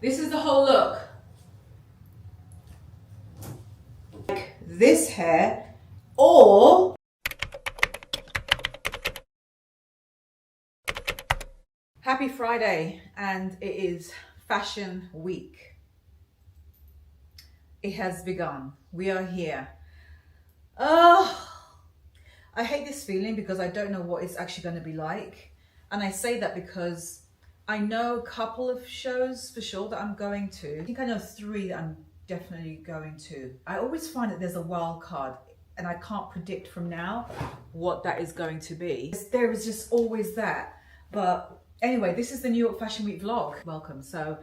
This is the whole look. Like this hair, or happy Friday, and it is Fashion Week. It has begun. We are here. I hate this feeling because I don't know what it's actually going to be like. And I say that because I know a couple of shows for sure that I'm going to. I think I know 3 that I'm definitely going to. I always find that there's a wild card and I can't predict from now what that is going to be. There is just always that. But anyway, this is the New York Fashion Week vlog. Welcome. So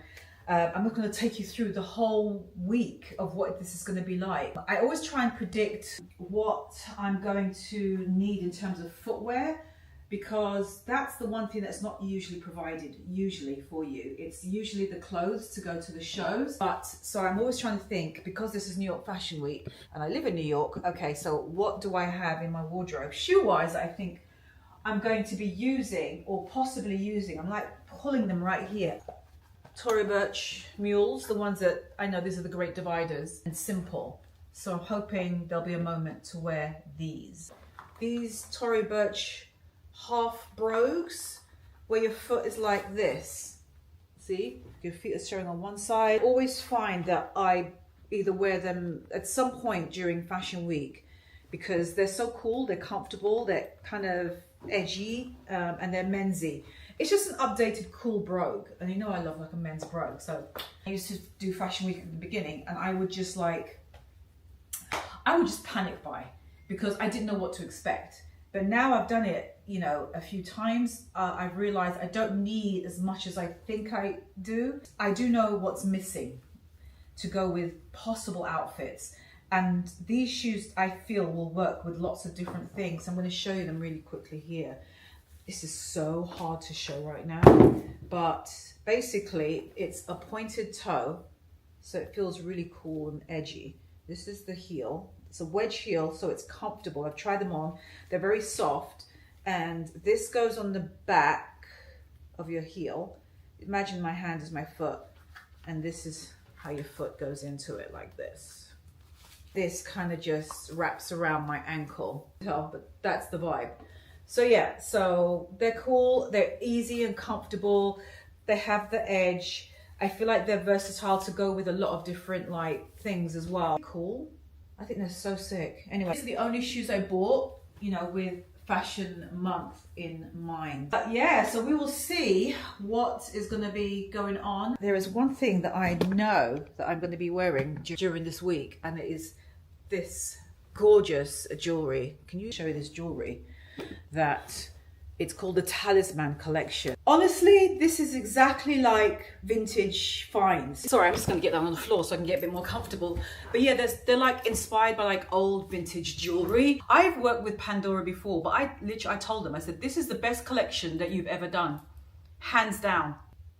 I'm not going to take you through the whole week of what this is going to be like. I always try and predict what I'm going to need in terms of footwear, because that's the one thing that's not usually provided for you. It's usually the clothes to go to the shows. But so I'm always trying to think, because this is New York Fashion Week and I live in New York, okay, so what do I have in my wardrobe? Shoe-wise, I think I'm going to be using or possibly using, I'm like pulling them right here. Tory Burch mules, the ones that I know these are the great dividers, and simple. So I'm hoping there'll be a moment to wear these. These Tory Burch half brogues, where your foot is like this. See, your feet are showing on one side. Always find that I either wear them at some point during Fashion Week because they're so cool, they're comfortable, they're kind of edgy, and they're mensy. It's just an updated cool brogue, and you know I love like a men's brogue. So I used to do Fashion Week at the beginning, and I would just panic buy because I didn't know what to expect. But now I've done it, you know, a few times. I've realized I don't need as much as I think I do. I do know what's missing to go with possible outfits. And these shoes I feel will work with lots of different things. I'm going to show you them really quickly here. This is so hard to show right now, but basically it's a pointed toe, so it feels really cool and edgy. This is the heel. It's a wedge heel, so it's comfortable. I've tried them on. They're very soft, and this goes on the back of your heel. Imagine my hand is my foot, and this is how your foot goes into it, like this. This kind of just wraps around my ankle, but that's the vibe. So yeah, so they're cool, they're easy and comfortable, they have the edge. I feel like they're versatile to go with a lot of different like things as well. Cool. I think they're so sick. Anyway, these are the only shoes I bought, you know, with Fashion Month in mind. But yeah, so we will see what is going to be going on. There is one thing that I know that I'm going to be wearing during this week, and it is this gorgeous jewelry. Can you show me this jewelry? That it's called the Talisman collection. Honestly, this is exactly like vintage finds. Sorry, I'm just gonna get down on the floor so I can get a bit more comfortable. But yeah, they're like inspired by like old vintage jewelry. I've worked with Pandora before, but I told them, I said, this is the best collection that you've ever done, hands down.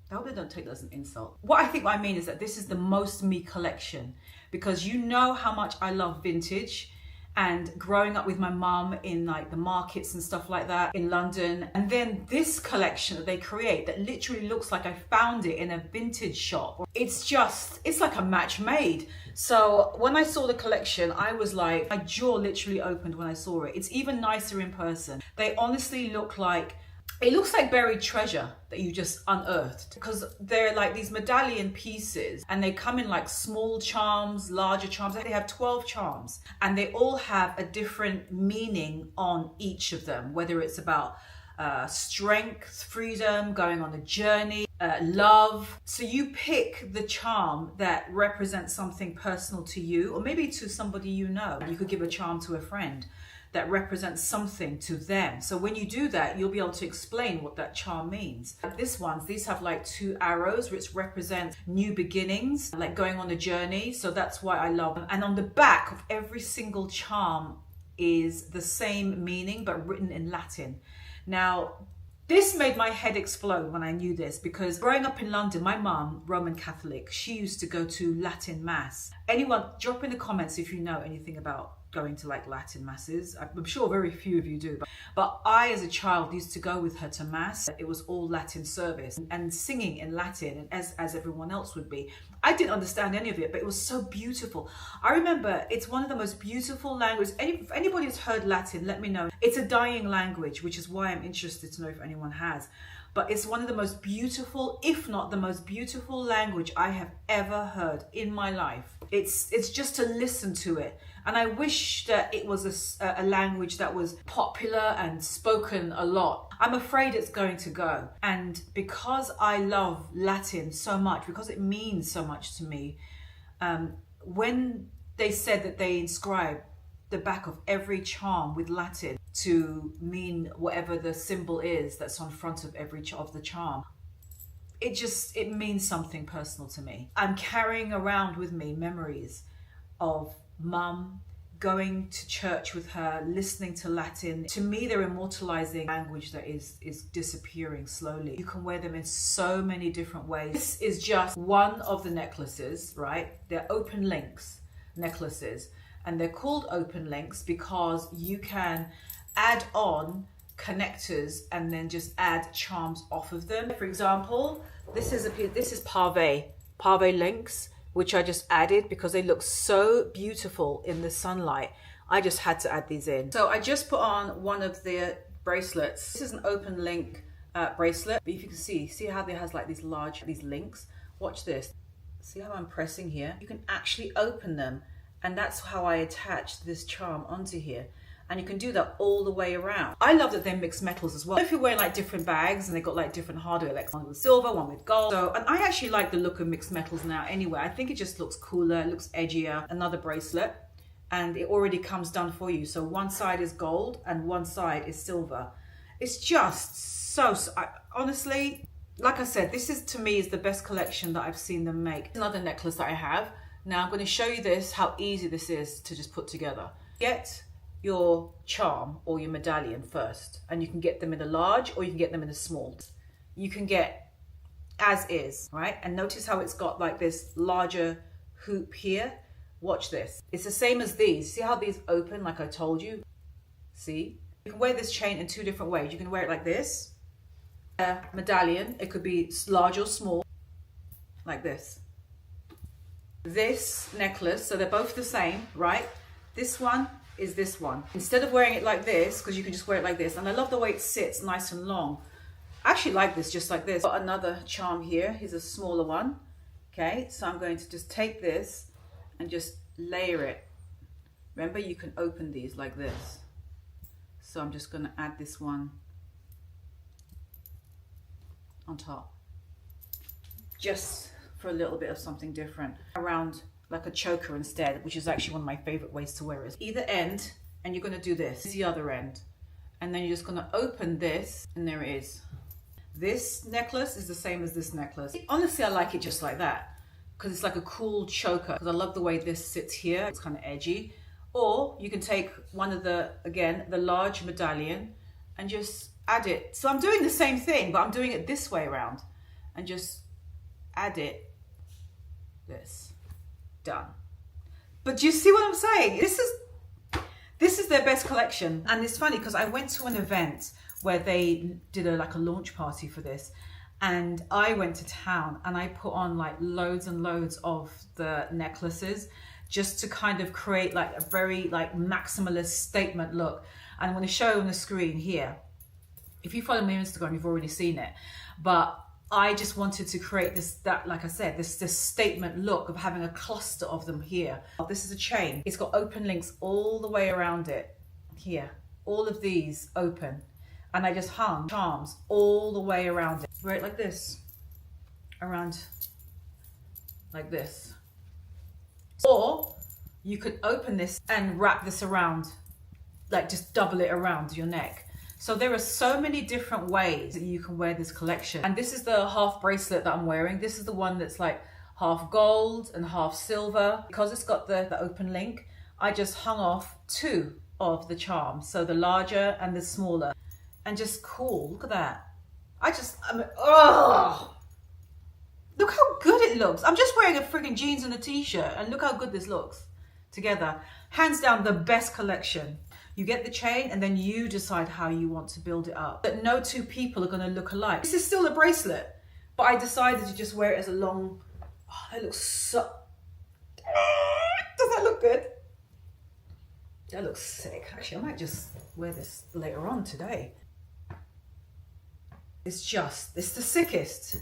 I hope they don't take that as an insult. What I mean is that this is the most me collection, because you know how much I love vintage. And growing up with my mum in like the markets and stuff like that in London. And then this collection that they create that literally looks like I found it in a vintage shop. It's like a match made. So when I saw the collection, I was like, my jaw literally opened when I saw it. It's even nicer in person. They honestly look like, it looks like buried treasure that you just unearthed, because they're like these medallion pieces and they come in like small charms, larger charms. They have 12 charms and they all have a different meaning on each of them, whether it's about strength, freedom, going on a journey, love. So you pick the charm that represents something personal to you, or maybe to somebody you know. You could give a charm to a friend that represents something to them. So when you do that, you'll be able to explain what that charm means. These have like 2 arrows, which represent new beginnings, like going on a journey. So that's why I love them. And on the back of every single charm is the same meaning, but written in Latin. Now, this made my head explode when I knew this, because growing up in London, my mum, Roman Catholic, she used to go to Latin Mass. Anyone, drop in the comments if you know anything about going to like Latin masses. I'm sure very few of you do, but I as a child used to go with her to mass. It was all Latin service and singing in Latin, and as everyone else would be. I didn't understand any of it, but it was so beautiful. I remember it's one of the most beautiful languages. If anybody has heard Latin, let me know. It's a dying language, which is why I'm interested to know if anyone has. But it's one of the most beautiful, if not the most beautiful language I have ever heard in my life. It's just to listen to it. And I wish that it was a language that was popular and spoken a lot. I'm afraid it's going to go. And because I love Latin so much, because it means so much to me, when they said that they inscribed the back of every charm with Latin to mean whatever the symbol is that's on front of every of the charm, it means something personal to me. I'm carrying around with me memories of Mum going to church with her, listening to Latin. To me, they're immortalizing language that is disappearing slowly. You can wear them in so many different ways. This is just one of the necklaces, right? They're open links necklaces, and they're called open links because you can add on connectors and then just add charms off of them. For example, this is pave links, which I just added because they look so beautiful in the sunlight. I just had to add these in. So I just put on one of the bracelets. This is an open link bracelet, but if you can see how it has like these links. Watch this. See how I'm pressing here? You can actually open them, and that's how I attached this charm onto here. And you can do that all the way around. I love that they're mixed metals as well. If you're wearing like different bags and they've got like different hardware, like one with silver, one with gold. So, and I actually like the look of mixed metals now anyway. I think it just looks cooler, it looks edgier. Another bracelet, and it already comes done for you. So one side is gold and one side is silver. It's just so honestly, like I said, this is to me is the best collection that I've seen them make. Another necklace that I have. Now I'm going to show you this, how easy this is to just put together. Get your charm or your medallion first, and you can get them in a large or you can get them in a small. You can get as is, right? And notice how it's got like this larger hoop here. Watch this. It's the same as these. See how these open like I told you? See? You can wear this chain in two different ways. You can wear it like this. Medallion, it could be large or small, like this. This necklace, so they're both the same, right? This one is this one. Instead of wearing it like this, because you can just wear it like this, and I love the way it sits nice and long. I actually like this just like this. Got another charm here. Here's a smaller one. Okay, so I'm going to just take this and just layer it. Remember, you can open these like this. So I'm just going to add this one on top, just for a little bit of something different around, like a choker instead, which is actually one of my favorite ways to wear it. Either end, and you're going to do this. This is the other end, and then you're just going to open this, and there it is. This necklace is the same as this necklace. Honestly, I like it just like that because it's like a cool choker, because I love the way this sits here. It's kind of edgy. Or you can take one of the large medallion and just add it. So I'm doing the same thing, but I'm doing it this way around, and just add it. This. Done. But do you see what I'm saying? This is their best collection. And it's funny because I went to an event where they did like a launch party for this, and I went to town and I put on like loads and loads of the necklaces just to kind of create like a very like maximalist statement look. And I'm going to show you on the screen here. If you follow me on Instagram, you've already seen it, but I just wanted to create this statement look of having a cluster of them here. This is a chain. It's got open links all the way around it here. All of these open. And I just hung charms all the way around it. Wear it like this. Around like this. Or you could open this and wrap this around, like just double it around your neck. So there are so many different ways that you can wear this collection. And this is the half bracelet that I'm wearing. This is the one that's like half gold and half silver. Because it's got the open link, I just hung off two of the charms. So the larger and the smaller. And just cool, look at that. Oh! Look how good it looks. I'm just wearing a friggin' jeans and a t-shirt, and look how good this looks together. Hands down, the best collection. You get the chain and then you decide how you want to build it up. But no two people are gonna look alike. This is still a bracelet, but I decided to just wear it as a long, oh, that looks so, does that look good? That looks sick. Actually, I might just wear this later on today. It's the sickest.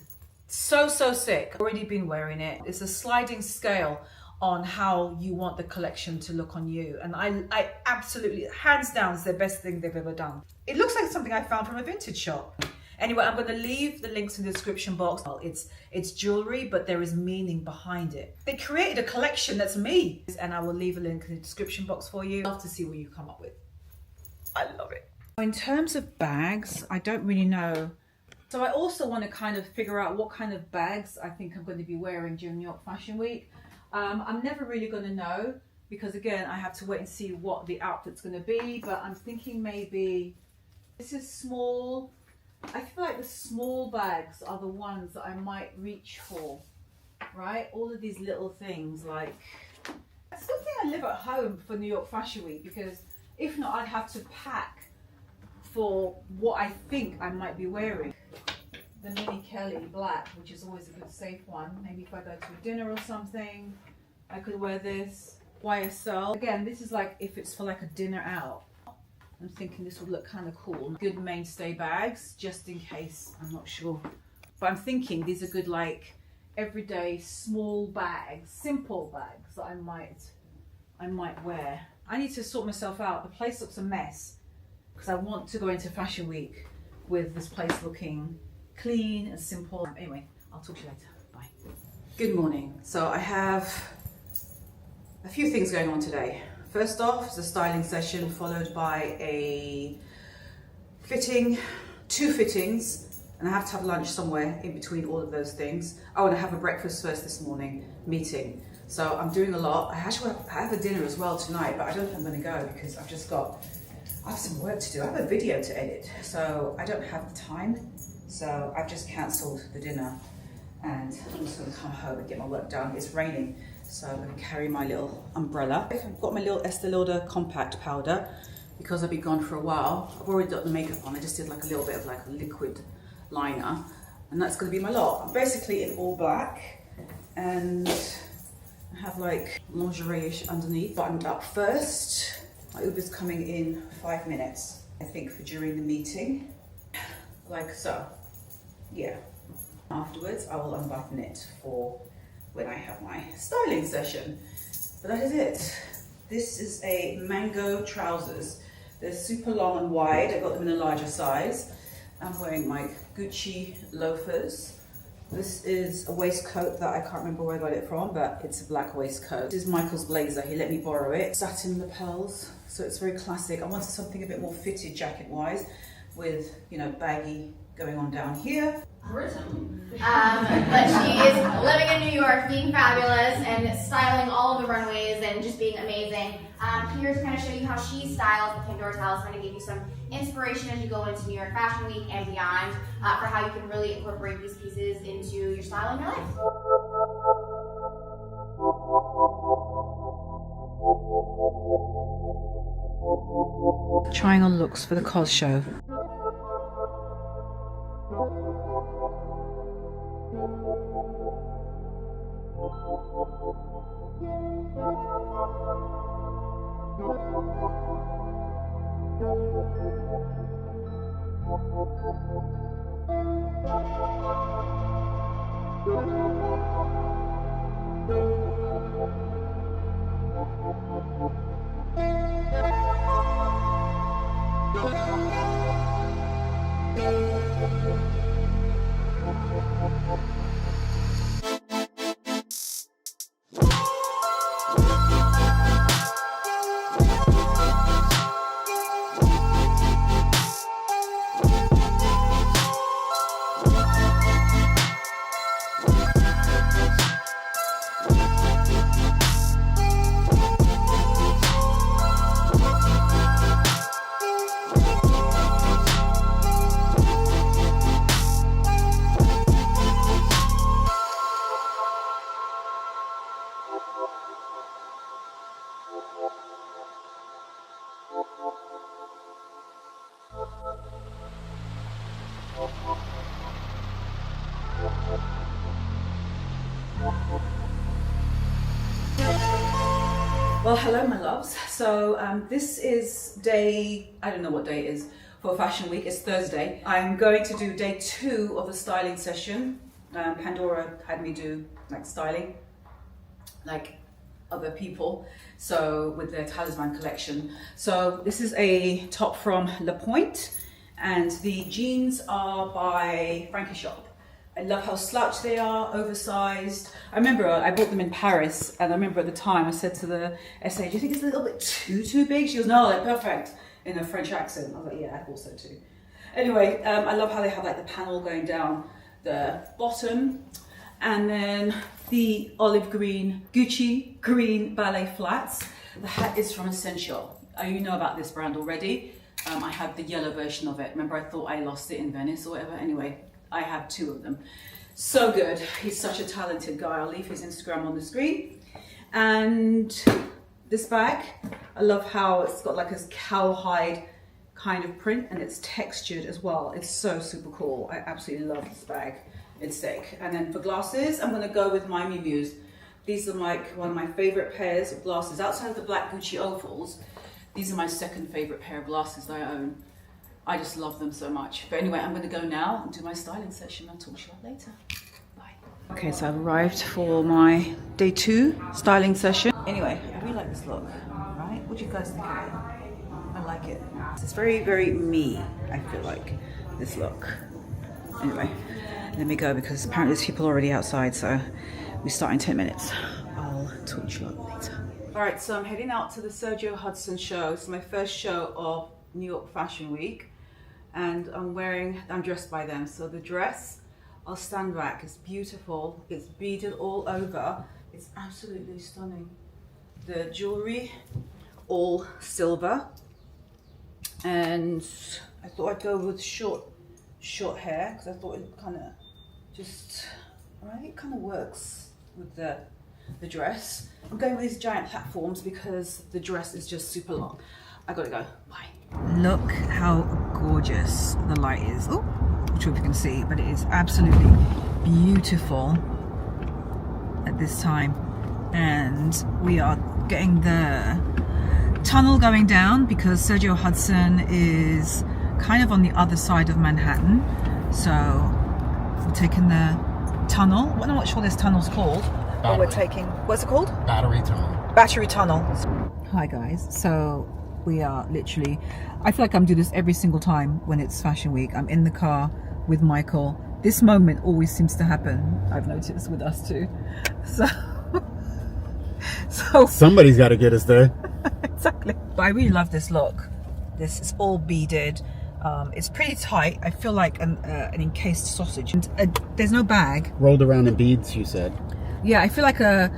So sick. Already been wearing it. It's a sliding scale on how you want the collection to look on you. And I absolutely, hands down, it's the best thing they've ever done. It looks like something I found from a vintage shop. Anyway, I'm going to leave the links in the description box. It's jewelry, but there is meaning behind it. They created a collection that's me. And I will leave a link in the description box for you. I'd love to see what you come up with. I love it. In terms of bags, I don't really know. So I also want to kind of figure out what kind of bags I think I'm going to be wearing during New York Fashion Week. I'm never really going to know because again, I have to wait and see what the outfit's going to be, but I'm thinking maybe this is small. I feel like the small bags are the ones that I might reach for, right? All of these little things, like, it's a good thing I live at home for New York Fashion Week because if not, I'd have to pack for what I think I might be wearing. The Mini Kelly black, which is always a good safe one. Maybe if I go to a dinner or something, I could wear this. YSL. Again, this is like if it's for like a dinner out. I'm thinking this would look kind of cool. Good mainstay bags, just in case, I'm not sure. But I'm thinking these are good like everyday small bags, simple bags that I might wear. I need to sort myself out. The place looks a mess because I want to go into Fashion Week with this place looking clean and simple. Anyway, I'll talk to you later. Bye. Good morning. So I have a few things going on today. First off, it's a styling session followed by a fitting, 2 fittings, and I have to have lunch somewhere in between all of those things. Oh, and I have a breakfast first this morning, meeting. So I'm doing a lot. I have a dinner as well tonight, but I don't think I'm gonna go because I have some work to do. I have a video to edit, so I don't have the time. So I've just cancelled the dinner and I'm just gonna come home and get my work done. It's raining, so I'm gonna carry my little umbrella. I've got my little Estee Lauder compact powder because I've been gone for a while. I've already got the makeup on. I just did like a little bit of like a liquid liner and that's gonna be my lot. I'm basically in all black and I have like lingerie-ish underneath, buttoned up first. My Uber's coming in 5 minutes, I think, for during the meeting. Like so, yeah. Afterwards, I will unbutton it for when I have my styling session. But that is it. This is a mango trousers. They're super long and wide. I got them in a larger size. I'm wearing my Gucci loafers. This is a waistcoat that I can't remember where I got it from, but it's a black waistcoat. This is Michael's blazer. He let me borrow it. Satin lapels, so it's very classic. I wanted something a bit more fitted jacket-wise, with, you know, baggy going on down here. But she is living in New York, being fabulous and styling all of the runways and just being amazing. Here to kind of show you how she styles the Pandora Talisman and give you some inspiration as you go into New York Fashion Week and beyond for how you can really incorporate these pieces into your style and your life. Trying on looks for the COS Show. Well, hello my loves. So this is day, I don't know what day it is for Fashion Week, it's Thursday. I'm going to do day 2 of a styling session. Pandora had me do like styling, like other people, so with their Talisman collection. So this is a top from LaQuan and the jeans are by Frankie Shop. I love how slouched they are, oversized. I remember I bought them in Paris, and I remember at the time I said to the SA, do you think it's a little bit too big? She goes, no, they're perfect, in a French accent. I was like, yeah, I thought so too. Anyway, I love how they have like the panel going down the bottom, and then the olive green Gucci green ballet flats. The hat is from Essential. You know about this brand already. I have the yellow version of it. Remember, I thought I lost it in Venice or whatever. Anyway, I have 2 of them. So good. He's such a talented guy. I'll leave his Instagram on the screen. And this bag, I love how it's got like this cowhide kind of print and it's textured as well. It's so super cool. I absolutely love this bag. It's sick. And then for glasses, I'm going to go with my Miu Mius. These are like one of my favorite pairs of glasses. Outside of the black Gucci ovals, these are my second favorite pair of glasses that I own. I just love them so much. But anyway, I'm going to go now and do my styling session. I'll talk to you later. Bye. Okay, so I've arrived for my day 2 styling session. Anyway, I really like this look, right? What do you guys think of it? I like it. It's very, very me, I feel like, this look. Anyway, let me go because apparently there's people already outside, so we start in 10 minutes. I'll talk to you later. All right, so I'm heading out to the Sergio Hudson show. It's my first show of New York Fashion Week. And I'm dressed by them. So the dress, I'll stand back, it's beautiful. It's beaded all over. It's absolutely stunning. The jewelry, all silver. And I thought I'd go with short hair because I thought it kind of just, right, it kind of works with the dress. I'm going with these giant platforms because the dress is just super long. I gotta go, bye. Look how gorgeous the light is. Oh, not sure if you can see, but it is absolutely beautiful at this time. And we are getting the tunnel going down because Sergio Hudson is kind of on the other side of Manhattan. So we're taking the tunnel. I'm not sure this tunnel's called, but we're taking, what's it called? Battery tunnel. Battery tunnel. Hi guys, so we are literally, I feel like I'm doing this every single time when it's Fashion Week. I'm in the car with Michael. This moment always seems to happen, I've noticed, with us too. So somebody's got to get us there. Exactly. But I really love this look. This is all beaded. It's pretty tight. I feel like an encased sausage. And there's no bag. Rolled around in beads, you said. Yeah, I feel like a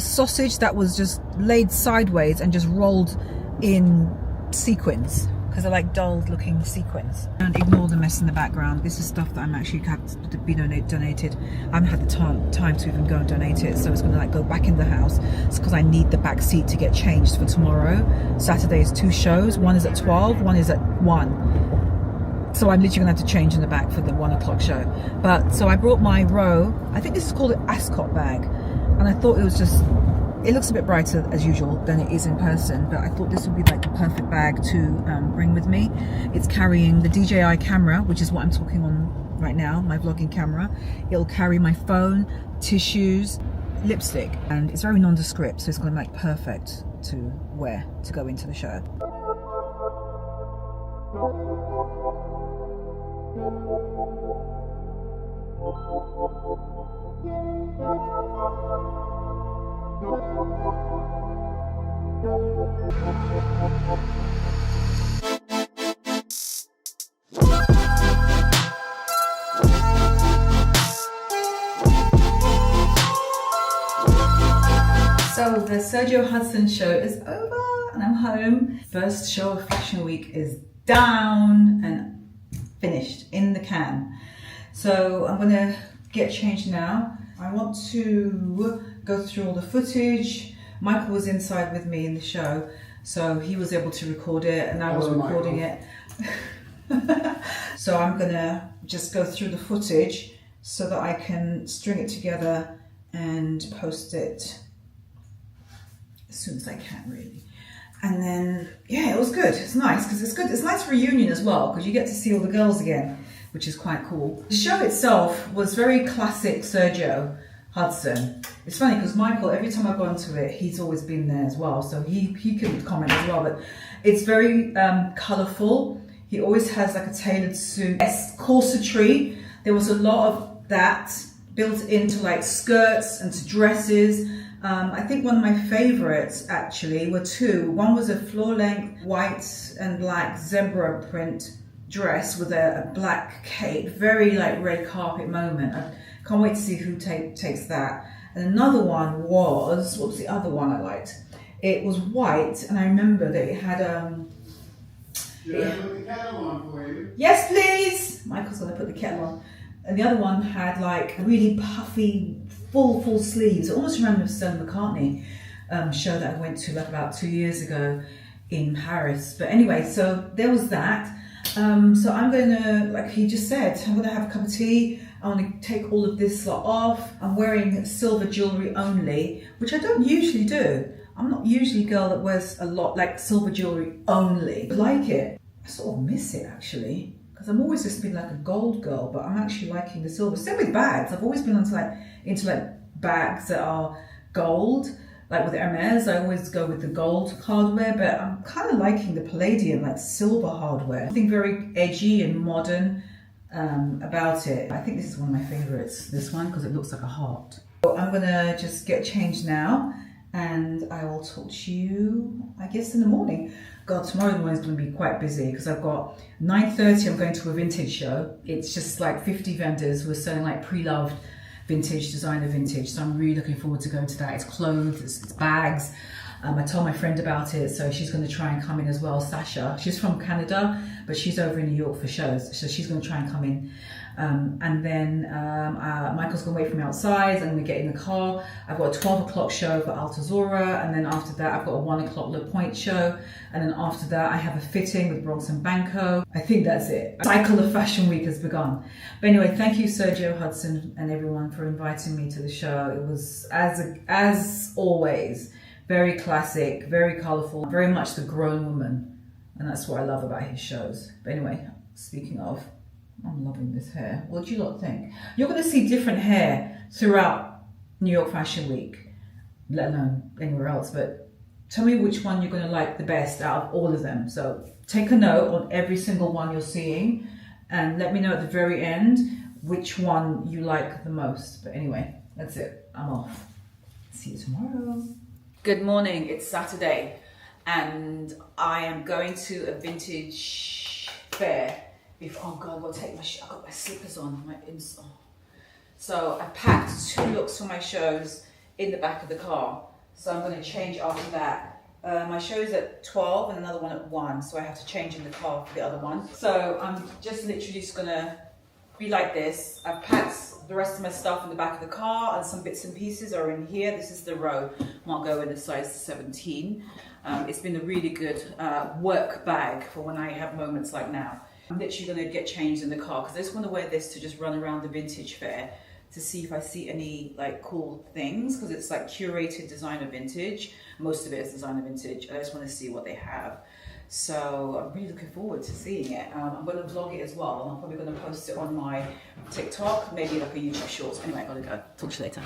sausage that was just laid sideways and just rolled in sequins, because I like dull looking sequins. And ignore the mess in the background. This is stuff that I'm actually have to be donated. I haven't had the time to even go and donate it, so it's going to like go back in the house. It's because I need the back seat to get changed for tomorrow. Saturday is 2 shows. One is at 12, one is at 1. So I'm literally gonna have to change in the back for the 1 o'clock show. But so I brought my row. I think this is called an ascot bag. And I thought it was just, it looks a bit brighter as usual than it is in person, but I thought this would be like the perfect bag to bring with me. It's carrying the DJI camera, which is what I'm talking on right now, my vlogging camera. It'll carry my phone, tissues, lipstick, and it's very nondescript, so it's going to be like perfect to wear to go into the show. So the Sergio Hudson show is over and I'm home. First show of Fashion Week is down and finished, in the can. So I'm gonna get changed now. I want to go through all the footage, Michael was inside with me in the show, so he was able to record it, and I was recording it. So I'm gonna just go through the footage so that I can string it together and post it as soon as I can, really. And then, yeah, it was good. It's nice because it's good. It's a nice reunion as well because you get to see all the girls again, which is quite cool. The show itself was very classic Sergio Hudson. It's funny because Michael, every time I go onto it, he's always been there as well, so he can comment as well. But it's very colourful. He always has like a tailored suit. Corsetry. There was a lot of that built into like skirts and to dresses. I think one of my favorites actually were two. One was a floor-length white and black zebra print dress with a black cape, very like red carpet moment. I can't wait to see who takes that. And another one was, what was the other one I liked? It was white, and I remember that it had Should I put the kettle on for you? Yes, please. Michael's gonna put the kettle on. And the other one had like really puffy, full sleeves. It almost reminded me of Stella McCartney show that I went to like about 2 years ago in Paris. But anyway, so there was that. So I'm gonna, like he just said, I'm gonna have a cup of tea. I want to take all of this lot off. I'm wearing silver jewelry only, which I don't usually do. I'm not usually a girl that wears a lot like silver jewelry only. I like it. I sort of miss it actually. Because I'm always just been like a gold girl, but I'm actually liking the silver. Same with bags. I've always been into bags that are gold, like with Hermes. I always go with the gold hardware, but I'm kind of liking the palladium, like silver hardware. Something very edgy and modern about it. I think this is one of my favorites, this one, because it looks like a heart. So I'm gonna just get changed now, and I will talk to you, I guess, in the morning. God, tomorrow morning is going to be quite busy because I've got 9:30. I'm going to a vintage show. It's just like 50 vendors who are selling like pre-loved vintage, designer vintage. So I'm really looking forward to going to that. It's clothes, it's bags. I told my friend about it, so she's going to try and come in as well. Sasha, she's from Canada, but she's over in New York for shows, so she's going to try and come in. And then Michael's going to wait for me outside, and we get in the car. I've got a 12 o'clock show for Altuzarra, and then after that I've got a 1 o'clock LaQuan show, and then after that I have a fitting with Bronx Banco. I think that's it. Cycle of Fashion Week has begun. But anyway, thank you Sergio Hudson and everyone for inviting me to the show. It was, as always, very classic, very colourful, very much the grown woman, and that's what I love about his shows. But anyway, speaking of, I'm loving this hair. What do you lot think? You're going to see different hair throughout New York Fashion Week, let alone anywhere else, but tell me which one you're going to like the best out of all of them. So take a note on every single one you're seeing and let me know at the very end which one you like the most. But anyway, that's it. I'm off. See you tomorrow. Good morning. It's Saturday and I am going to a vintage fair. Oh God, I've got to take I've got my slippers on, So I packed 2 looks for my shows in the back of the car. So I'm going to change after that. My show's at 12 and another one at 1, so I have to change in the car for the other one. So I'm just literally just going to be like this. I've packed the rest of my stuff in the back of the car and some bits and pieces are in here. This is the row Margot in a size 17. It's been a really good work bag for when I have moments like now. I'm literally going to get changed in the car because I just want to wear this to just run around the vintage fair to see if I see any like cool things because it's like curated designer vintage. Most of it is designer vintage. I just want to see what they have. So I'm really looking forward to seeing it. I'm going to vlog it as well and I'm probably going to post it on my TikTok, maybe like a YouTube shorts. Anyway, I got to go. Talk to you later.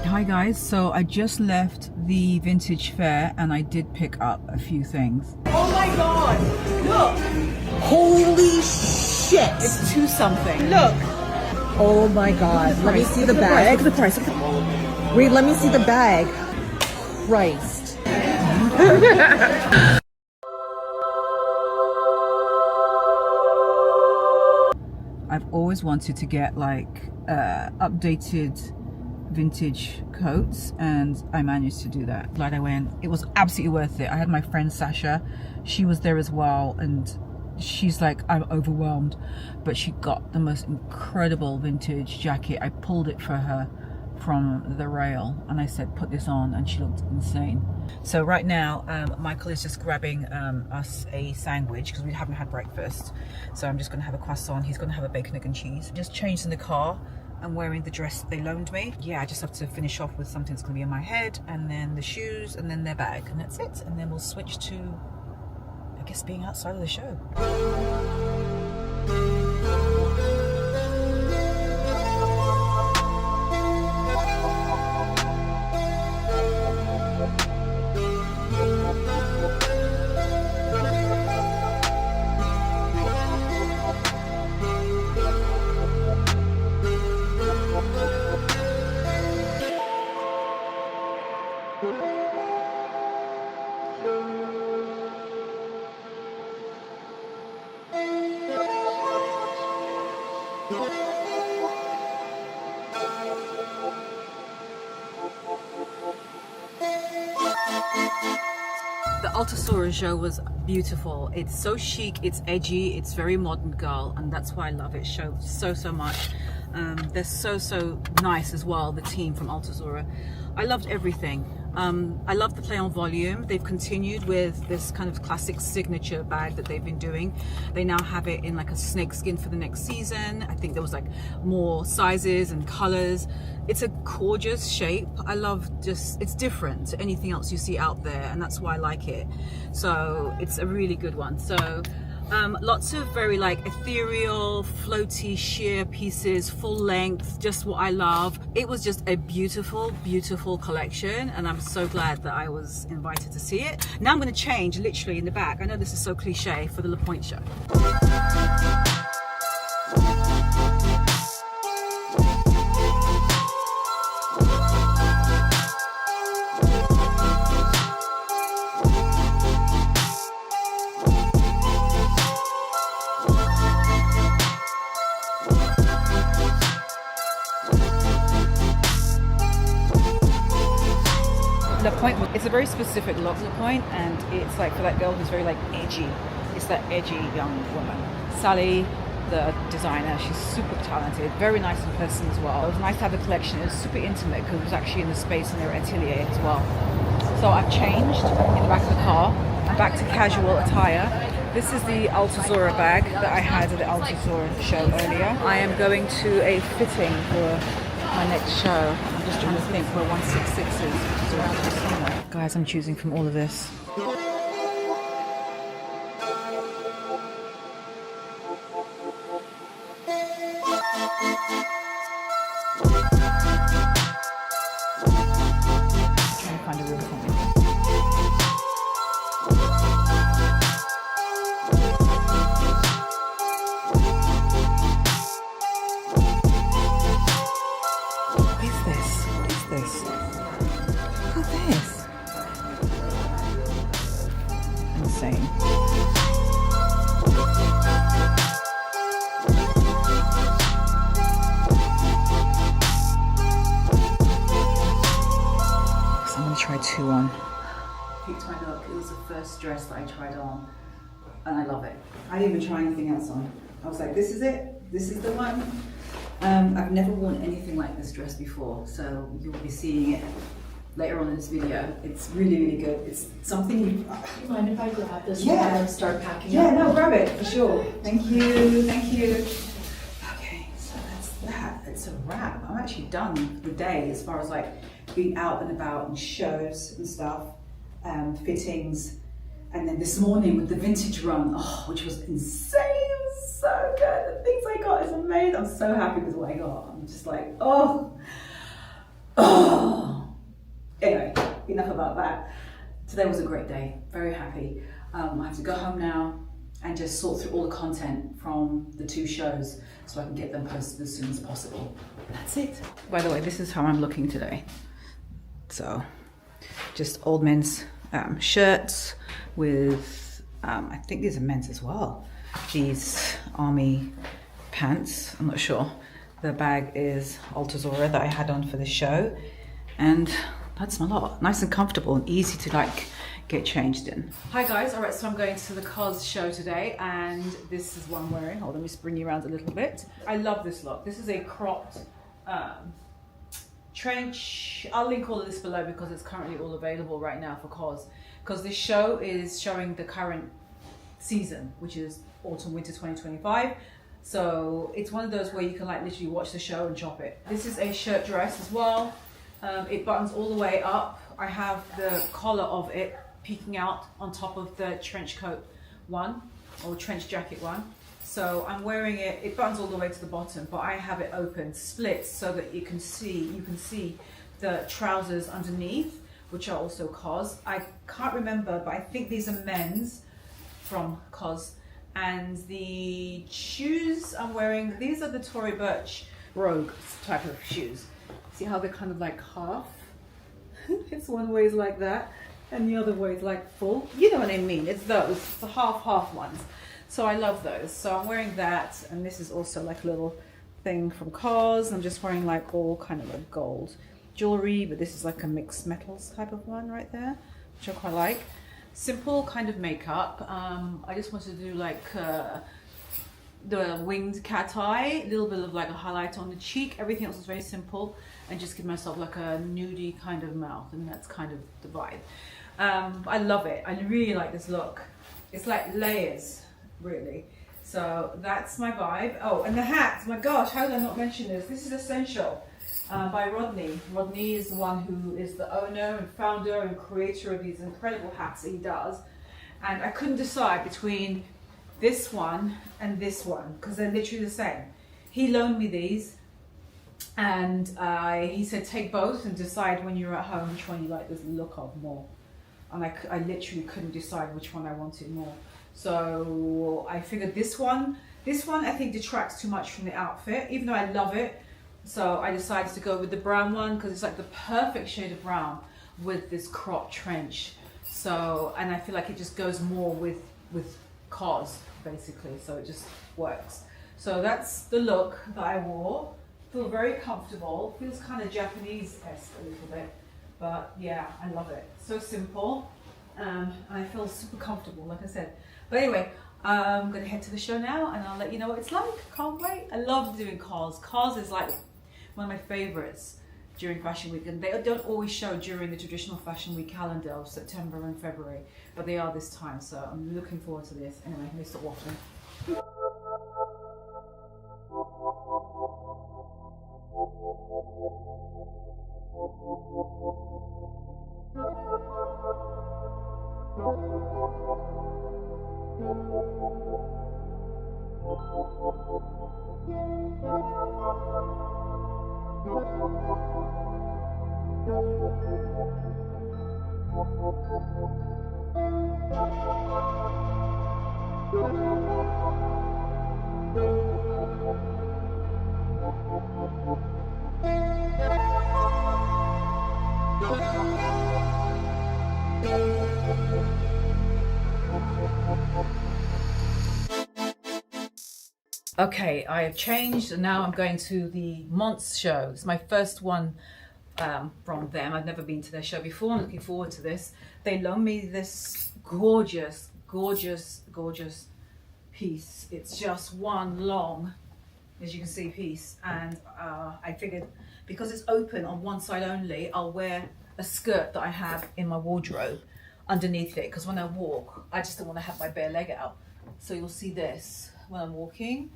Hi guys, so I just left the vintage fair and I did pick up a few things. Oh my god, look! Holy shit! It's 2 something. Look! Oh my God. Let me see the bag. Look at the price. Wait, let me see the bag. Christ. I've always wanted to get like updated vintage coats, and I managed to do that. Glad I went. It was absolutely worth it. I had my friend Sasha, she was there as well, and she's like, I'm overwhelmed, but she got the most incredible vintage jacket. I pulled it for her from the rail and I said, put this on, and she looked insane. So right now Michael is just grabbing us a sandwich because we haven't had breakfast, so I'm just gonna have a croissant. He's gonna have a bacon, egg and cheese. Just changed in the car. I'm wearing the dress they loaned me. Yeah, I just have to finish off with something that's gonna be in my head, and then the shoes, and then their bag, and that's it. And then we'll switch to, I guess, being outside of the show. The Altuzarra Show was beautiful. It's so chic, it's edgy, it's very modern girl, and that's why I love it show so much. They're so nice as well, the team from Altuzarra. I loved everything. I love the play on volume. They've continued with this kind of classic signature bag that they've been doing. They now have it in like a snakeskin for the next season. I think there was like more sizes and colors. It's a gorgeous shape. I love it's different to anything else you see out there, and that's why I like it. So it's a really good one. So lots of very like ethereal, floaty, sheer pieces, full length, just what I love. It was just a beautiful collection, and I'm so glad that I was invited to see it. Now I'm going to change literally in the back. I know this is so cliche for the LaQuan show. LaQuan, it's a very specific look, LaQuan, and it's like for that girl who's very like edgy. It's that edgy young woman. Sally, the designer, she's super talented, very nice in person as well. It was nice to have the collection. It was super intimate because it was actually in the space in their atelier as well. So I've changed in the back of the car. I'm back to casual attire. This is the Altuzarra bag that I had at the Altuzarra show earlier. I am going to a fitting for my next show. I'm just trying to think where 166 is, which is around here somewhere. Guys, I'm choosing from all of this. Trying to find a room for me. Insane. So I'm going to try two on. Picked my look. It was the first dress that I tried on, and I love it. I didn't even try anything else on. I was like, this is it. This is the one. I've never worn anything like this dress before, so you'll be seeing it later on in this video. It's really good. It's something you... Do you mind if I grab this yeah. and start packing yeah, up? No, grab it for sure. Thank you. Okay, so that's that. It's a wrap. I'm actually done for the day as far as like being out and about and shows and stuff, fittings, and then this morning with the vintage run, which was insane. It was so good. The things I got is amazing. I'm so happy with what I got. I'm just like, oh. Anyway, enough about that. Today was a great day, very happy. I have to go home now, and just sort through all the content from the 2 shows so I can get them posted as soon as possible. That's it. By the way, this is how I'm looking today. So just old men's shirts with, I think these are men's as well. These army pants, I'm not sure. The bag is Altuzarra that I had on for the show. And that's my lot. Nice and comfortable and easy to like get changed in. Hi guys, all right, so I'm going to the COS show today and this is what I'm wearing. Hold on, let me spring you around a little bit. I love this look. This is a cropped trench. I'll link all of this below because it's currently all available right now for COS. Because this show is showing the current season, which is autumn winter 2025. So it's one of those where you can like literally watch the show and shop it. This is a shirt dress as well. It buttons all the way up. I have the collar of it peeking out on top of the trench coat one or trench jacket one. So I'm wearing it, it buttons all the way to the bottom, but I have it open, split, so that you can see the trousers underneath, which are also COS. I can't remember, but I think these are men's from COS. And the shoes I'm wearing, these are the Tory Burch Rogue type of shoes. See how they're kind of like half? It's one way is like that, and the other way is like full. You know what I mean? It's those, the half ones. So I love those. So I'm wearing that, and this is also like a little thing from COS. I'm just wearing like all kind of like gold jewelry, but this is like a mixed metals type of one right there, which I quite like. Simple kind of makeup. I just wanted to do like the winged cat eye, a little bit of like a highlight on the cheek. Everything else is very simple, and just give myself like a nudie kind of mouth, and that's kind of the vibe. I love it. I really like this look. It's like layers, really. So that's my vibe. Oh, and the hat. My gosh, how did I not mention this? This is Essential by Rodney. Rodney is the one who is the owner and founder and creator of these incredible hats that he does. And I couldn't decide between this one and this one because they're literally the same. He loaned me these, and he said take both and decide when you're at home which one you like this look of more. And I literally couldn't decide which one I wanted more. So I figured this one I think detracts too much from the outfit, even though I love it. So I decided to go with the brown one because it's like the perfect shade of brown with this crop trench. So, and I feel like it just goes more with COS basically, so it just works. So that's the look that I wore. Feel very comfortable, feels kind of Japanese-esque a little bit, but yeah, I love it. So simple, and I feel super comfortable, like I said. But anyway, I'm gonna head to the show now and I'll let you know what it's like. Can't wait. I love doing COS. COS is like one of my favorites during Fashion Week, and they don't always show during the traditional Fashion Week calendar of September and February, but they are this time, so I'm looking forward to this. Anyway, let me stop waffling. Okay, I have changed and now I'm going to the Monse Show. It's my first one from them. I've never been to their show before. I'm looking forward to this. They loaned me this gorgeous piece. It's just one long, as you can see, piece. And I figured because it's open on one side only, I'll wear a skirt that I have in my wardrobe underneath it. Because when I walk, I just don't want to have my bare leg out. So you'll see this when I'm walking.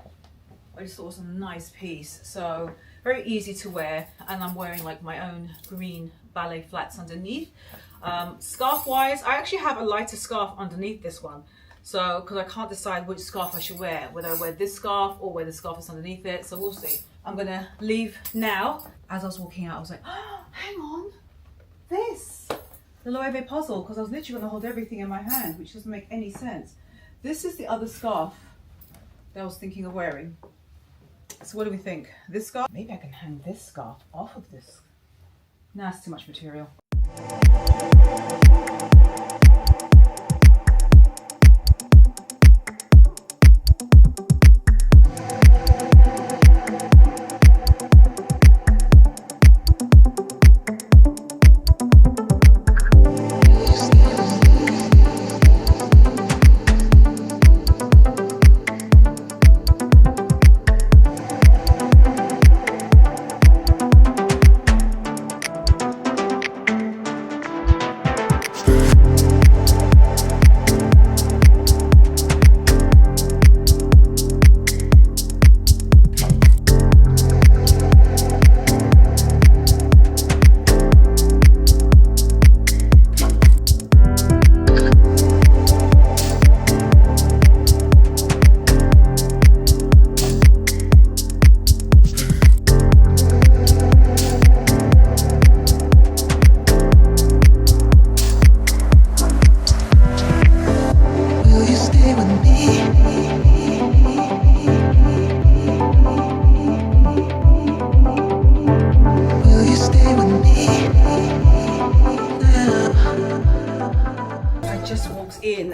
I just thought it was a nice piece. So very easy to wear, and I'm wearing like my own green ballet flats underneath. Scarf wise, I actually have a lighter scarf underneath this one. So, because I can't decide which scarf I should wear, whether I wear this scarf or whether the scarf is underneath it. So we'll see. I'm gonna leave now. As I was walking out, I was like, oh, hang on, this, the Loewe puzzle, because I was literally gonna hold everything in my hand, which doesn't make any sense. This is the other scarf that I was thinking of wearing. So what do we think? This scarf? Maybe I can hang this scarf off of this. Nah, it's too much material.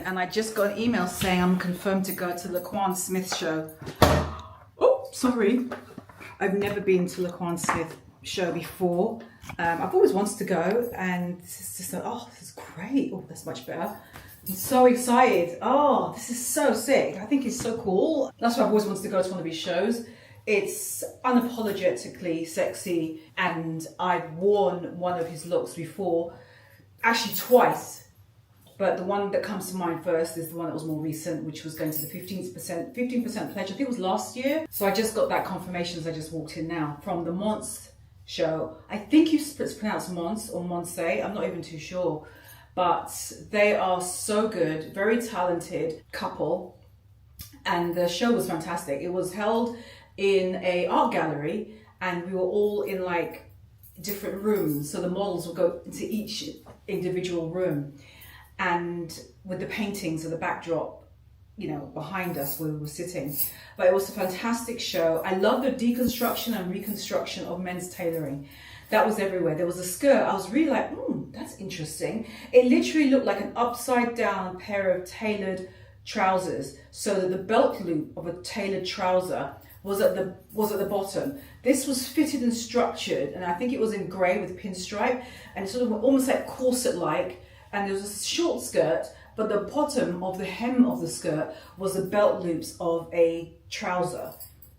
And I just got an email saying I'm confirmed to go to LaQuan Smith's show. Oh, sorry. I've never been to LaQuan Smith show before. I've always wanted to go, and it's just like, oh, this is great. Oh, that's much better. I'm so excited. Oh, this is so sick. I think it's so cool. That's why I've always wanted to go to one of these shows. It's unapologetically sexy, and I've worn one of his looks before, actually twice. But the one that comes to mind first is the one that was more recent, which was going to the 15% pledge. I think it was last year. So I just got that confirmation as I just walked in now from the Monse Show. I think it's pronounced Monse or Monse. I'm not even too sure. But they are so good, very talented couple. And the show was fantastic. It was held in an art gallery, and we were all in like different rooms. So the models would go into each individual room. And with the paintings of the backdrop, you know, behind us where we were sitting. But it was a fantastic show. I love the deconstruction and reconstruction of men's tailoring. That was everywhere. There was a skirt. I was really like, that's interesting. It literally looked like an upside down pair of tailored trousers, so that the belt loop of a tailored trouser was at the bottom. This was fitted and structured, and I think it was in grey with pinstripe, and sort of almost like corset-like. And there was a short skirt, but the bottom of the hem of the skirt was the belt loops of a trouser,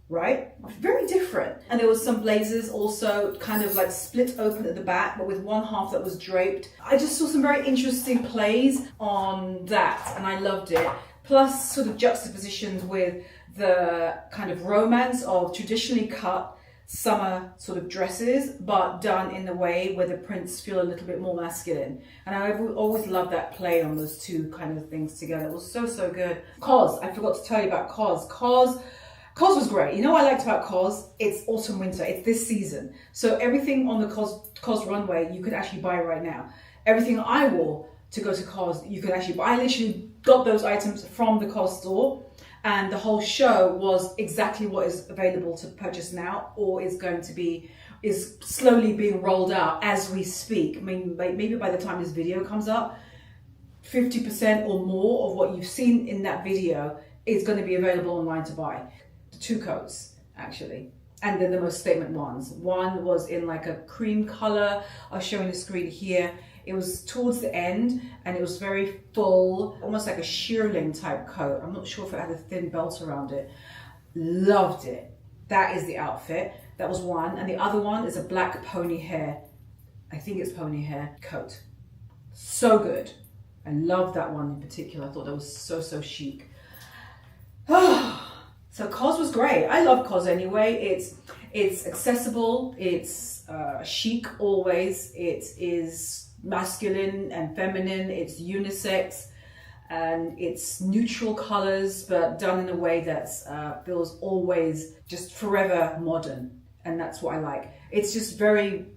right? Very different. And there was some blazers also kind of like split open at the back, but with one half that was draped. I just saw some very interesting plays on that, and I loved it. Plus sort of juxtapositions with the kind of romance of traditionally cut summer sort of dresses, but done in the way where the prints feel a little bit more masculine. And I've always loved that play on those two kind of things together. It was so, so good. COS, I forgot to tell you about COS. COS was great. You know what I liked about COS? It's autumn, winter. It's this season. So everything on the COS runway, you could actually buy right now. Everything I wore to go to COS, you could actually buy. I literally got those items from the COS store. And the whole show was exactly what is available to purchase now, or is slowly being rolled out as we speak. I mean, maybe by the time this video comes up, 50% or more of what you've seen in that video is going to be available online to buy. The two coats, actually. And they're the most statement ones. One was in like a cream color. I'll show you the screen here. It was towards the end, and it was very full, almost like a shearling type coat. I'm not sure if it had a thin belt around it. Loved it. That is the outfit. That was one. And the other one is a black pony hair. I think it's pony hair coat. So good. I love that one in particular. I thought that was so, so chic. So COS was great. I love COS anyway. It's accessible. It's chic always. It is masculine and feminine. It's unisex, and it's neutral colors, but done in a way that feels always just forever modern. And that's what I like. It's just very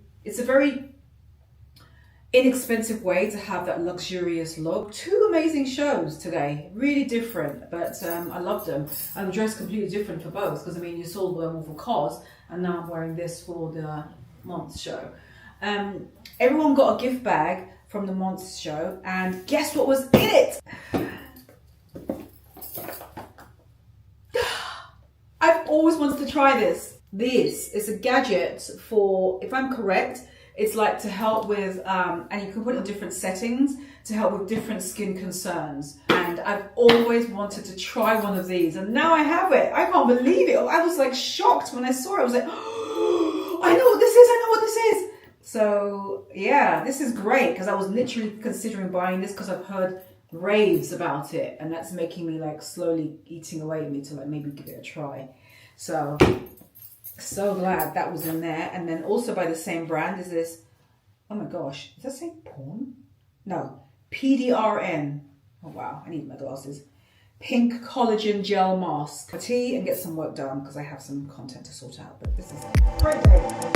inexpensive way to have that luxurious look. Two amazing shows today, really different, but I love them. I'm dressed completely different for both because I mean you saw them all for COS and now I'm wearing this for the Monse Show. Everyone got a gift bag from the Monse Show and guess what was in it? I've always wanted to try this. This is a gadget for, if I'm correct, it's like to help with, and you can put it in different settings to help with different skin concerns. And I've always wanted to try one of these and now I have it. I can't believe it. I was like shocked when I saw it. I was like, oh, I know what this is, I know what this is. So yeah, this is great because I was literally considering buying this because I've heard raves about it and that's making me like slowly eating away at me to like maybe give it a try. So glad that was in there. And then also by the same brand is this, oh my gosh, does that say porn? No, PDRN. Oh wow, I need my glasses. Pink collagen gel mask. For tea and get some work done because I have some content to sort out. But this is a great day.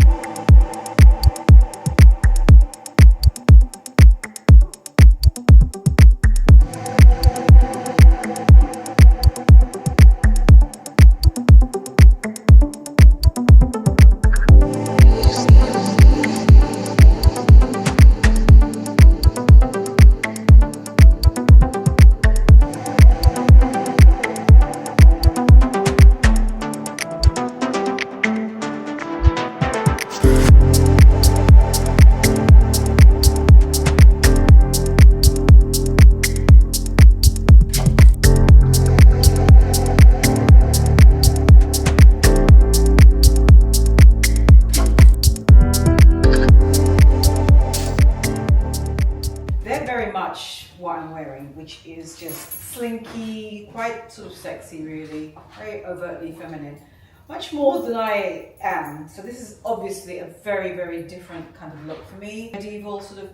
What I'm wearing, which is just slinky, quite sort of sexy really, very overtly feminine, much more than I am. So this is obviously a very, very different kind of look for me. Medieval sort of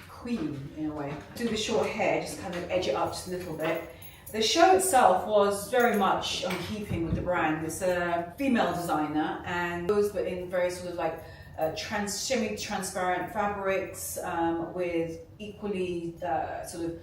queen in a way. Do the short hair, just kind of edge it up just a little bit. The show itself was very much on keeping with the brand. It's a female designer and those but in very sort of like semi-transparent fabrics with equally sort of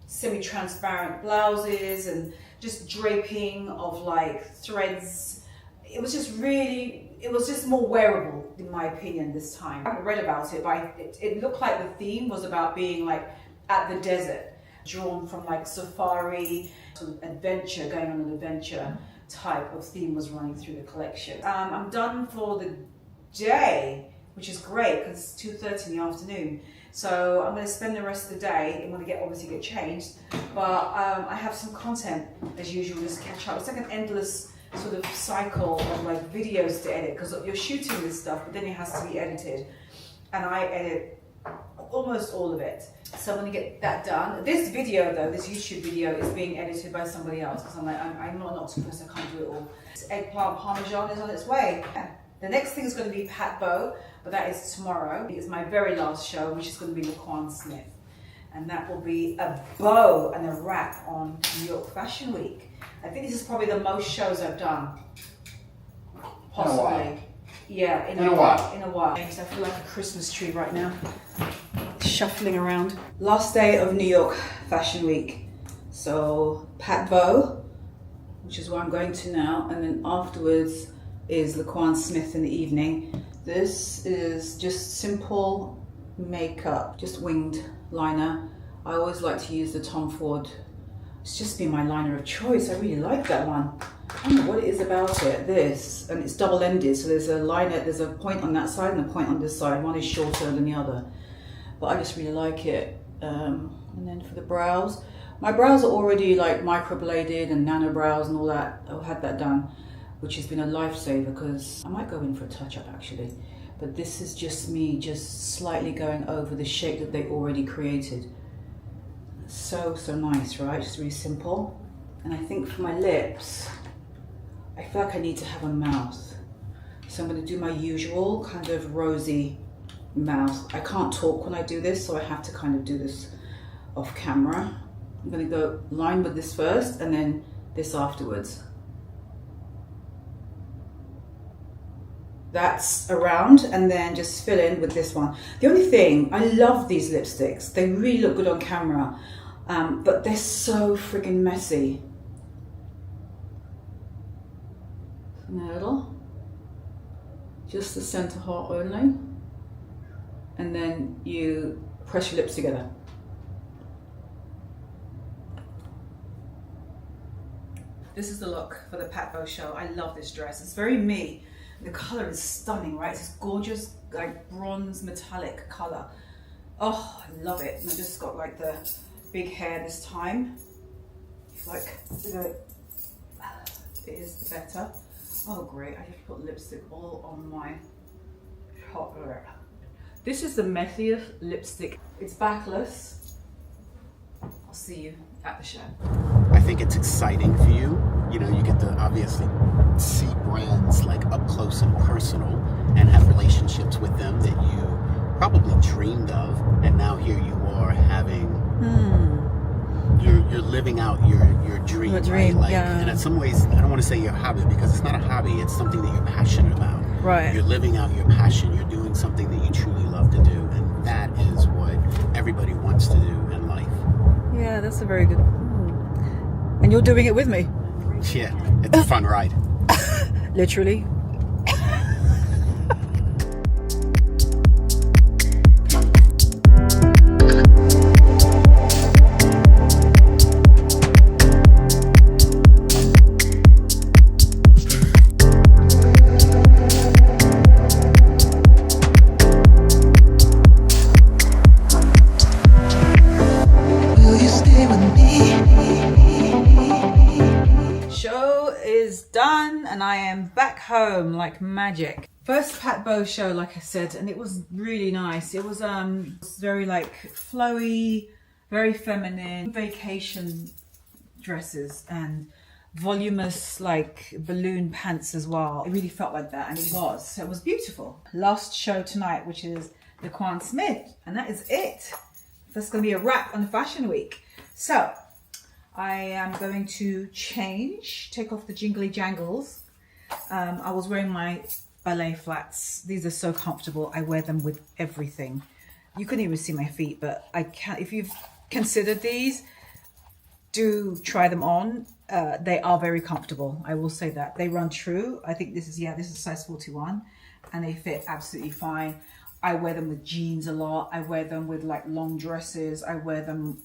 semi-transparent blouses and just draping of like threads. It was just really, it was just more wearable in my opinion this time. I read about it, but it looked like the theme was about being like at the desert, drawn from like safari, sort of adventure, going on an adventure type of theme was running through the collection. I'm done for the day, which is great because it's 2:30 in the afternoon. So I'm going to spend the rest of the day. I'm going to obviously get changed, but I have some content as usual, just catch up. It's like an endless sort of cycle of like videos to edit because you're shooting this stuff, but then it has to be edited, and I edit almost all of it. So I'm going to get that done. This video though, this YouTube video is being edited by somebody else because I'm not an octopus, I can't do it all. This eggplant parmesan is on its way. The next thing is going to be PatBo, but that is tomorrow. It's my very last show, which is going to be LaQuan Smith. And that will be a bow and a wrap on New York Fashion Week. I think this is probably the most shows I've done. Possibly. In a while. Yeah, in a while. I feel like a Christmas tree right now. Shuffling around. Last day of New York Fashion Week. So PatBo, which is where I'm going to now, and then afterwards is LaQuan Smith in the evening. This is just simple makeup, just winged liner. I always like to use the Tom Ford. It's just been my liner of choice. I really like that one. I don't know what it is about it. This, and it's double-ended, so there's a liner, there's a point on that side and a point on this side. One is shorter than the other, but I just really like it. And then for the brows, my brows are already like microbladed and nano brows and all that. I've had that done, which has been a lifesaver because I might go in for a touch-up actually. But this is just me just slightly going over the shape that they already created. So nice, right? Just really simple. And I think for my lips, I feel like I need to have a mouth. So I'm gonna do my usual kind of rosy mouth. I can't talk when I do this, so I have to kind of do this off camera. I'm gonna go line with this first and then this afterwards. that's around, and then just fill in with this one. The only thing, I love these lipsticks. They really look good on camera, but they're so friggin' messy. Middle, just the center heart only, and then you press your lips together. This is the look for the PatBo show. I love this dress. It's very me. The color is stunning, right? It's this gorgeous, like bronze metallic color. Oh, I love it. And I just got like the big hair this time. Like, it is the better. Oh, great. I just put lipstick all on my hot hair. This is the messiest lipstick. It's backless. I'll see you at the show. I think it's exciting for you. You know, you get to obviously see brands like up close and personal and have relationships with them that you probably dreamed of, and now here you are having you're living out your dream, right? Like, and in some ways, I don't want to say your hobby, because it's not a hobby, it's something that you're passionate about. Right. You're living out your passion, you're doing something that you truly love to do, and that is what everybody wants to do in life. Yeah, that's a very good. And you're doing it with me. Yeah, it's a fun ride. Literally. And I am back home like magic. First PatBo show, like I said, and it was really nice. It was very like flowy, very feminine, vacation dresses and voluminous like balloon pants as well. It really felt like that, and it was. So it was beautiful. Last show tonight, which is LaQuan Smith, and that is it. That's going to be a wrap on Fashion Week. So I am going to change, take off the jingly jangles. I was wearing my ballet flats. These are so comfortable. I wear them with everything. You couldn't even see my feet, but I can't. If you've considered these, do try them on. They are very comfortable. I will say that. They run true. I think this is size 41, and they fit absolutely fine. I wear them with jeans a lot. I wear them with like long dresses. I wear them.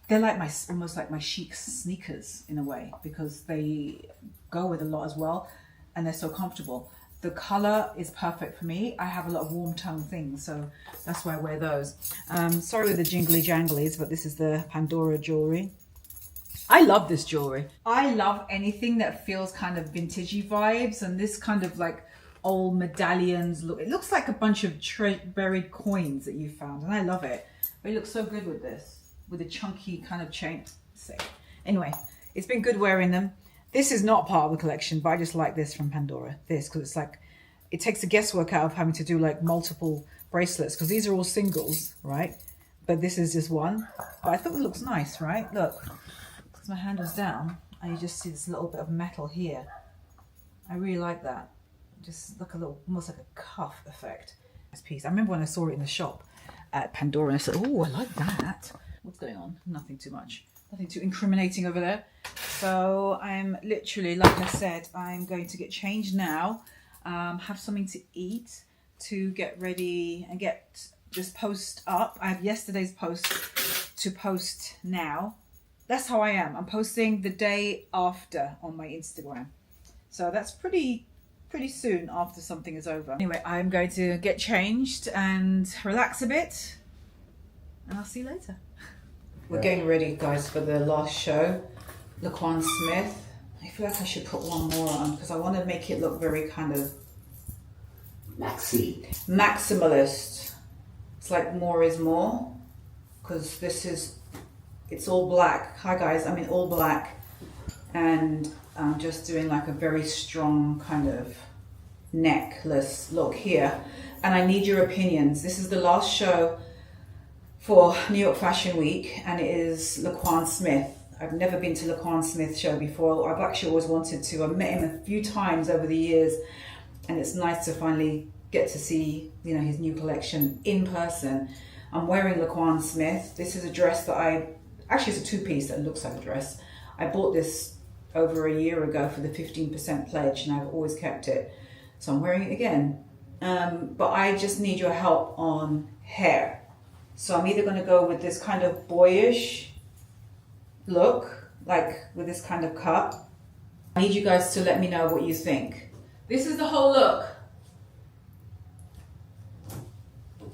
They're like almost like my chic sneakers in a way, because they go with a lot as well, and they're so comfortable. The color is perfect for me. I have a lot of warm tone things, so that's why I wear those. Sorry with the jingly janglies, but this is the Pandora jewelry. I love this jewelry. I love anything that feels kind of vintagey vibes, and this kind of like old medallions look. It looks like a bunch of buried coins that you found, and I love it. But it looks so good with this, with a chunky kind of chain. So anyway, it's been good wearing them. This is not part of the collection, but I just like this from Pandora. This, because it's like, it takes the guesswork out of having to do like multiple bracelets, because these are all singles, right? But this is just one. But I thought it looks nice, right? Look, because my hand was down, and you just see this little bit of metal here. I really like that. Just like a little, almost like a cuff effect. This piece. I remember when I saw it in the shop at Pandora, and I said, oh, I like that. What's going on? Nothing too much. Nothing too incriminating over there. So I'm literally, like I said, I'm going to get changed now, have something to eat, to get ready and just post up. I have yesterday's post to post now. That's how I am. I'm posting the day after on my Instagram. So that's pretty soon after something is over. Anyway, I'm going to get changed and relax a bit, and I'll see you later. We're getting ready, guys, for the last show, LaQuan Smith. I feel like I should put one more on, because I want to make it look very kind of maximalist. It's like more is more, because it's all black. Hi guys, I'm in all black, and I'm just doing like a very strong kind of necklace look here, and I need your opinions. This is the last show for New York Fashion Week, and it is LaQuan Smith. I've never been to LaQuan Smith show before. I've actually always wanted to. I've met him a few times over the years, and it's nice to finally get to see, you know, his new collection in person. I'm wearing LaQuan Smith. This is a dress that actually it's a two-piece that looks like a dress. I bought this over a year ago for the 15% pledge, and I've always kept it. So I'm wearing it again. But I just need your help on hair. So I'm either going to go with this kind of boyish look, like with this kind of cut. I need you guys to let me know what you think. This is the whole look.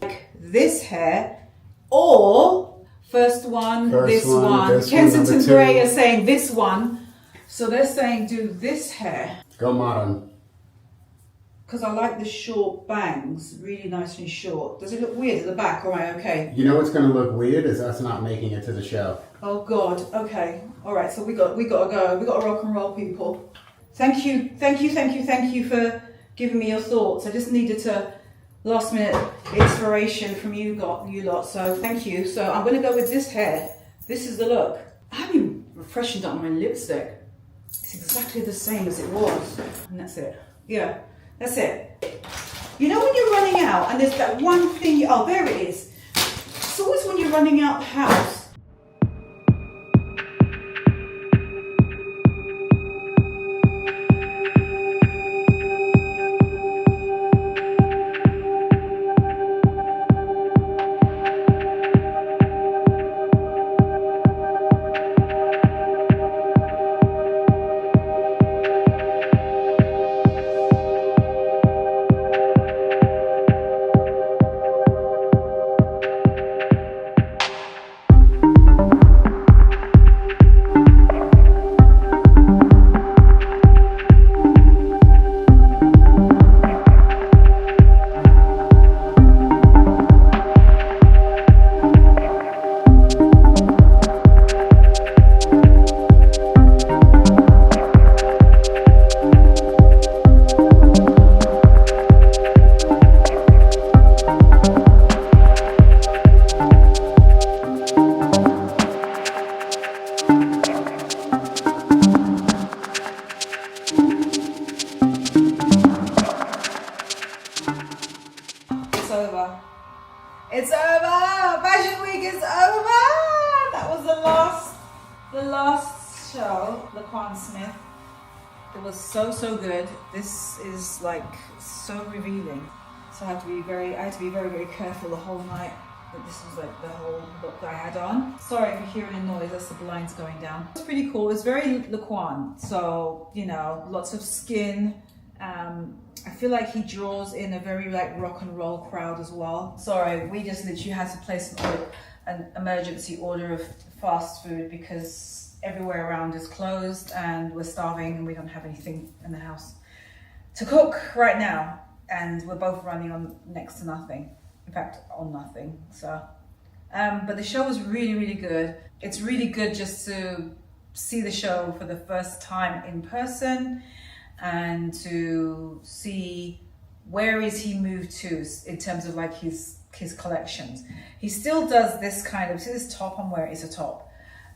Like this hair, or first one, this one. Kensington Grey are saying this one. So they're saying do this hair. Go modern. Because I like the short bangs, really nice and short. Does it look weird at the back, or am I okay? You know what's going to look weird is us not making it to the show. Oh God, okay. All right, so we got to go. We got to rock and roll, people. Thank you for giving me your thoughts. I just needed to last minute inspiration from you lot, so thank you. So I'm going to go with this hair. This is the look. I haven't even freshened up my lipstick. It's exactly the same as it was. And that's it. Yeah. That's it. You know when you're running out and there's that one thing, oh, there it is. It's always when you're running out the house. It's over! Fashion Week is over! That was the last show, LaQuan Smith. It was so good. This is like so revealing. So I had to be very, very careful the whole night. But this was like the whole look that I had on. Sorry if you're hearing a noise, that's the blinds going down. It's pretty cool. It's very LaQuan. So, you know, lots of skin. I feel like he draws in a very like rock and roll crowd as well. Sorry, we just literally had to place an emergency order of fast food because everywhere around is closed and we're starving and we don't have anything in the house to cook right now. And we're both running on next to nothing. In fact, on nothing. So, but the show was really good. It's really good just to see the show for the first time in person and to see where is he moved to in terms of like his collections. He still does this kind of, see this top I'm wearing is a top.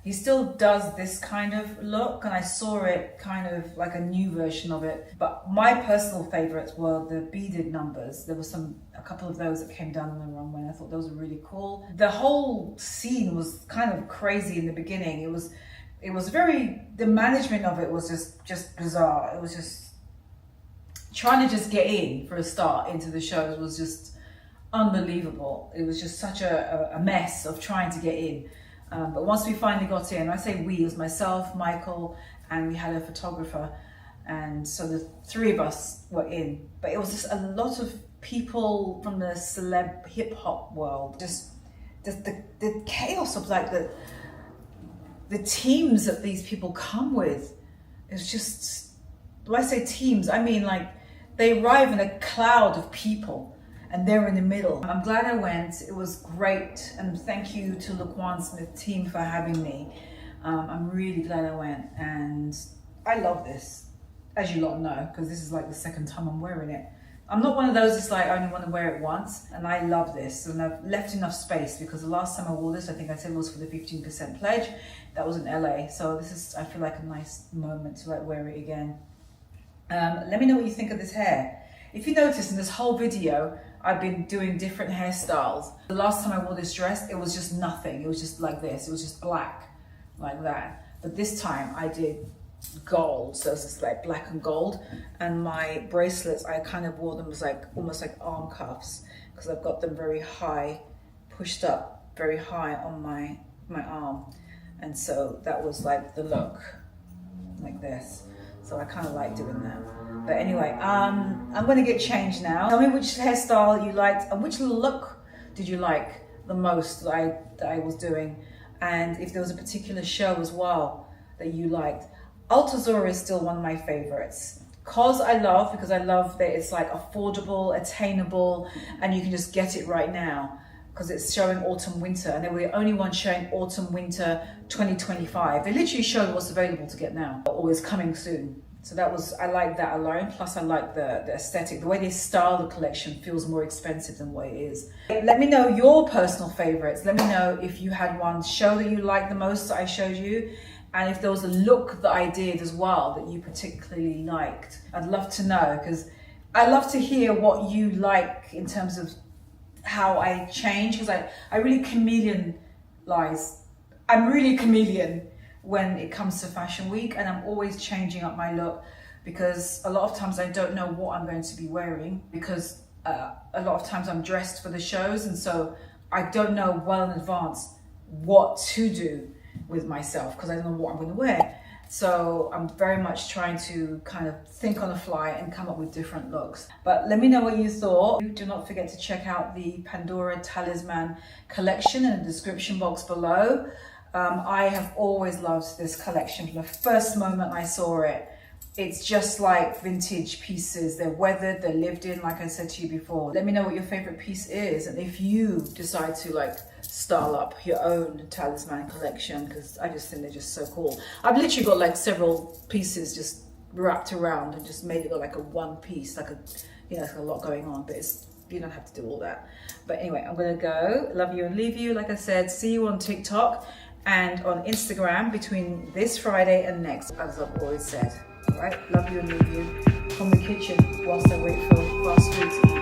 He still does this kind of look, and I saw it kind of like a new version of it. But my personal favorites were the beaded numbers. There was a couple of those that came down on the runway, and I thought those were really cool. The whole scene was kind of crazy in the beginning. It was very, the management of it was just bizarre. It was just trying to just get in for a start into the shows was just unbelievable. It was just such a mess of trying to get in. But once we finally got in, I say we, it was myself, Michael, and we had a photographer. And so the three of us were in. But it was just a lot of people from the celeb hip hop world. Just the chaos of like the teams that these people come with. It's just, when I say teams, I mean like they arrive in a cloud of people. And they're in the middle. I'm glad I went. It was great. And thank you to LaQuan Smith team for having me. I'm really glad I went. And I love this, as you lot know, because this is like the second time I'm wearing it. I'm not one of those that's like, I only want to wear it once. And I love this. And I've left enough space because the last time I wore this, I think I said it was for the 15% pledge. That was in LA. So this is, I feel like a nice moment to like wear it again. Let me know what you think of this hair. If you notice in this whole video, I've been doing different hairstyles. The last time I wore this dress, it was just nothing. It was just like this. It was just black, like that. But this time I did gold, so it's just like black and gold. And my bracelets, I kind of wore them as like almost like arm cuffs, because I've got them very high, pushed up very high on my arm. And so that was like the look, like this. So I kind of like doing that. But anyway, I'm going to get changed now. Tell me which hairstyle you liked and which look did you like the most that I was doing, and if there was a particular show as well that you liked. Altuzarra is still one of my favorites. COS I love because I love that it's like affordable, attainable, and you can just get it right now because it's showing autumn winter, and they were the only one showing autumn winter 2025. They literally showed what's available to get now or is coming soon. So that was, I like that alone. Plus I like the aesthetic. The way they style the collection feels more expensive than what it is. Let me know your personal favorites. Let me know if you had one show that you liked the most that I showed you, and if there was a look that I did as well that you particularly liked. I'd love to know, because I love to hear what you like in terms of how I change, because I really chameleon-lize. I'm really a chameleon when it comes to fashion week, and I'm always changing up my look, because a lot of times I don't know what I'm going to be wearing, because a lot of times I'm dressed for the shows, and so I don't know well in advance what to do with myself, because I don't know what I'm going to wear. So I'm very much trying to kind of think on the fly and come up with different looks. But let me know what you thought. Do not forget to check out the Pandora Talisman collection in the description box below. I have always loved this collection from the first moment I saw it. It's just like vintage pieces. They're weathered, they're lived in, like I said to you before. Let me know what your favorite piece is, and if you decide to like style up your own talisman collection, because I just think they're just so cool. I've literally got like several pieces just wrapped around and just made it look like a one piece, like a, you know, it's got a lot going on, but it's, you don't have to do all that. But anyway, I'm gonna go. Love you and leave you. Like I said, see you on TikTok and on Instagram between this Friday and next, as I've always said. All right, love you and leave you from the kitchen whilst I wait for fast food.